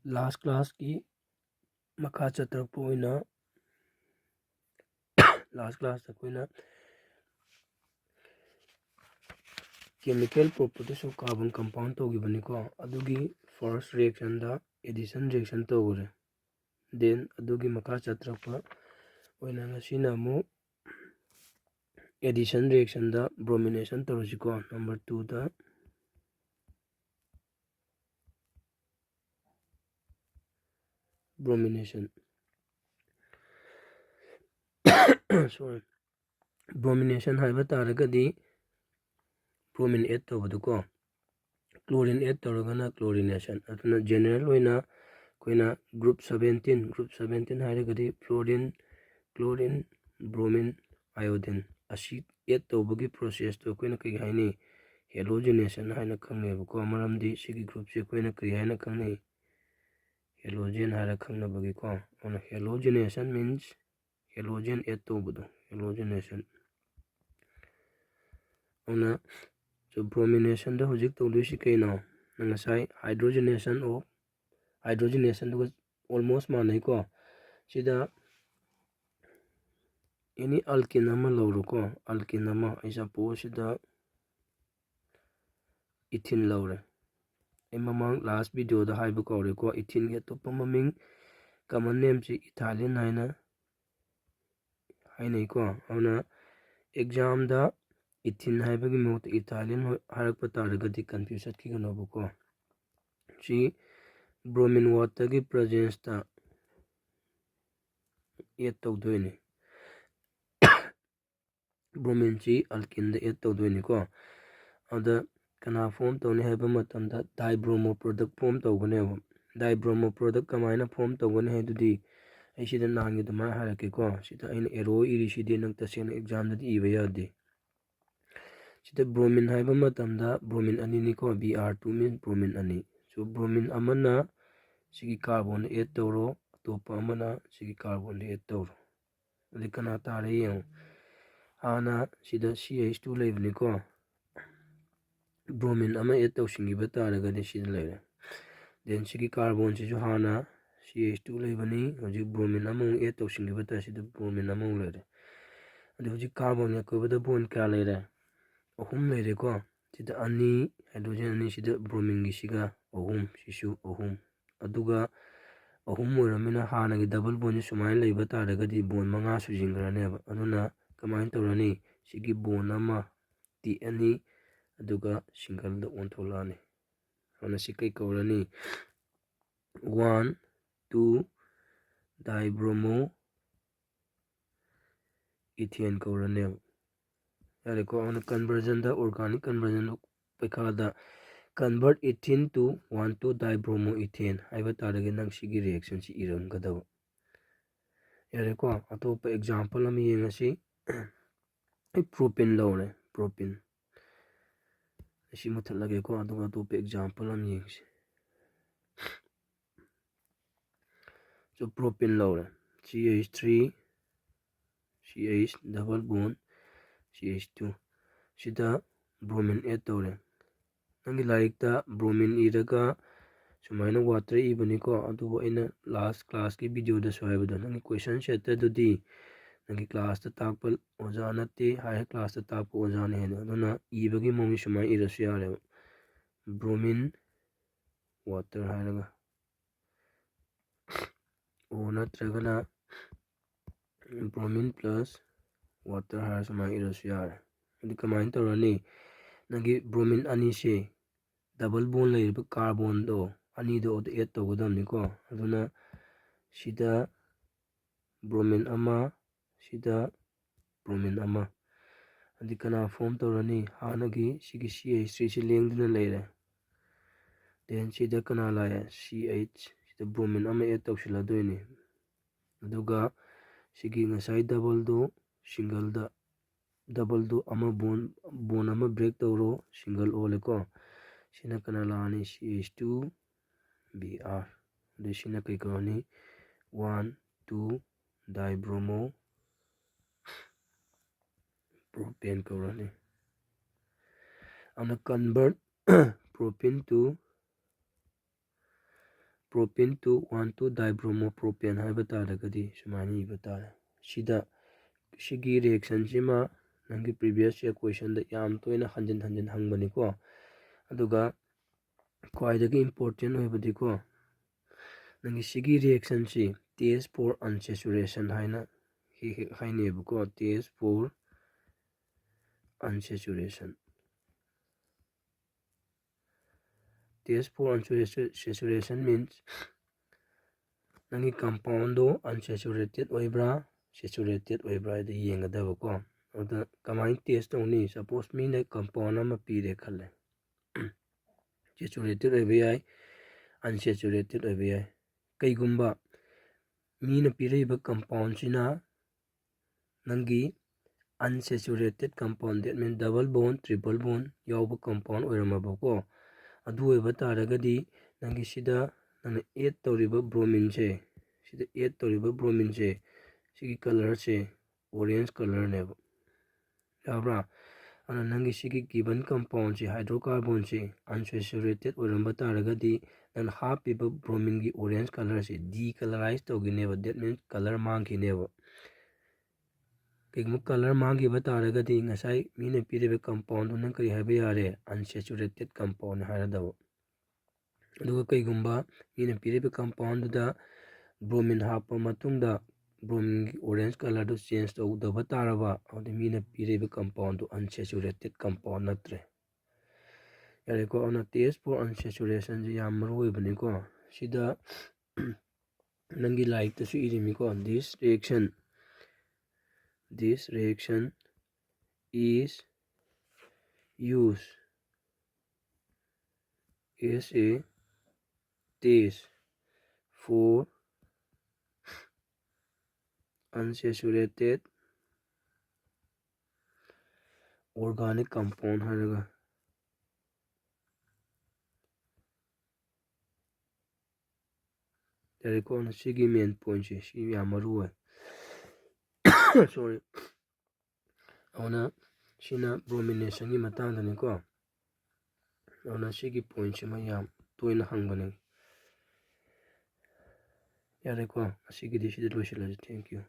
last class ki makha chatrak po ina last class ta koina chemical properties of carbon compound to gibani ko adugi first reaction da addition reaction to gore then adugi makha chatrak pa oina ngasina mu addition reaction da bromination to ko number 2 da bromination sorry bromination haiba taragadi bromin add to ko chlorine add toragana chlorination aduna general oina koina group 17 hairagadi fluorine chlorine bromine iodine asi add tobagi process to koina kai haini halogenation haina khangne ko maramdi sigi group se koina kai haina khangne halogen haira khangna bagi ko on halogenation means halogen add tobudo halogenation ona so bromination da hojik tolu si kaino nangasai hydrogenation of hydrogenation do almost manai ko sida any alkene ama lawro ko alkene ama I suppose sida ethene lawre mamang last video da haibu kawre ko ethene ge topa maming common name si ethylene hainai ko ona exam da ethene haibagi mot ethylene harakpa taragadi confusion ki ganobu ko si bromin water ki presence ta add tawdoini bromin si alkene da add tawdoini ko ada kana form tawni haiba matamda dibromo product form tawgane dibromo product kamaina form tawgane haidudi aisida nangi dama harake ko sida aina arrow iri sidi nang tasena exam da iba yade sida bromin haiba matamda bromin ani ni ko br2 means bromin ani so bromin amana sigi carbon add tawro topa amana sigi carbon add tawro adi kana tare yang hana sida ch2 leibni ko bromin ama add tawsingiba taragadi sida leire then sigi carbon sisu hana ch2 leibani hojik bromin ama add tawsingiba ta sida bromin ama leire adi hojik carbon ya ko bada bond ka leire ahum leire ko sida ani hydrogen ani sida bromin gi siga ahum sisu ahum aduga ahum oramina hana gi double bond sumai leiba taragadi bond manga sujingrane aduna kamain tawrani sigi bond ama ti ani aduga single da ontholani ana sikai kawrani 1 2 dibromo ethane kawrani yare ko ana conversion da organic conversion pekha da convert ethene to 1,2 dibromo ethane haiba tarage nang sigi reaction si iram gadaw yare ko atopa example am yengasi propane lawre propane asi muthalage ko aduga atopa example am yengsi so propane lawre ch3 ch double bond ch2 sida bromin add tawre nangi larik ta bromin iraga sumaina water ibani ko aduba ina last class ki video da soibada nangi question set ta dudi nangi class ta takpa oja nate high class ta takpa oja ne aduna ibagi mongi sumai irasu yare bromin water hairaga o natragana bromin plus water hair sumai irasu yare adi kamain tawrani nangi bromin ani se double bond leiriba carbon do ani do add tawgadamni ko aduna sida bromin ama sida bromin ama adi kana form tawrani hanagi sigi ch3 si lengduna leire then sida kana laye ch sida bromin ama add tawsiladoini aduga sigi ngasai double do single da double do ama bond ama break tawro single ole ko sina kana lani ch2 br de sina kai kawani 1 2 dibromo propane kawrani ana convert propane to propene to 1,2 dibromopropane ꯍꯥꯏꯕ ꯇꯥꯔꯒꯗꯤ ꯁꯨꯃꯥꯏꯅ ꯏꯕ ꯇꯥꯔꯦ ꯁꯤꯗ ꯁꯤꯒꯤ ꯔꯤꯑꯦꯛꯁꯟꯁꯤꯃ ꯅꯪꯒꯤ previous year ꯀ꯭ꯋꯦꯁꯟꯗ ꯌꯥꯝ ꯇꯣꯏꯅ ꯍꯟꯖꯤꯟ ꯍꯟꯖꯤꯟ ꯍꯪꯕꯅꯤꯀꯣ ꯑꯗꯨꯒ ꯈ꯭ꯋꯥꯏꯗꯒꯤ ꯏꯝꯄꯣꯔꯇꯦꯟ ꯑꯣꯏꯕꯗꯤꯀꯣ ꯅꯪꯒꯤ ꯁꯤꯒꯤ ꯔꯤꯑꯦꯛꯁꯟꯁꯤ ꯇꯦꯁ ꯐꯣꯔ ꯑꯟꯁꯦꯆꯨꯔꯦꯁꯟ ꯍꯥꯏꯅ ꯍꯥꯏꯅꯩꯌꯦꯕꯀꯣ test for unsaturation. Test for unsaturation means nangi compound do unsaturated oibra saturated oibra ida yengadabako oda kamai test tawni suppose me na compound ama pire khalle saturated oiba yai unsaturated oiba yai kaigumba mina pireba compound sina nangi unsaturated compound that means double bond triple bond yauba compound oiramabako adu oiba taragadi nangi sida nana add tawriba bromine se sida add tawriba bromine se sigi color se orange color neba yabra ana nangi sigi given compound se hydrocarbon se unsaturated oiramba taragadi nan hapiba bromine gi orange color se decolorize tawgineba that means color mangkineba kigmu color mangi bataragadi ngasai mina pirebe compound nan kari haiba yare unsaturated compound haradaba aduga kaigumba mina pirebe compound da bromine hapa matungda bromine orange color do change tawdaba taraba adi mina pirebe compound unsaturated compound natre yare ko ona test for unsaturation ji yam maru oibaniko sida nangi like tasu irimiko this reaction is used as a test for unsaturated organic compound haraga yare ko ona sigi main point se si yam maru oi sorry ona sina bromination gi matangda ni ko ona sigi point sima yam toina hangbane yare ko asigi di sida loisila thank you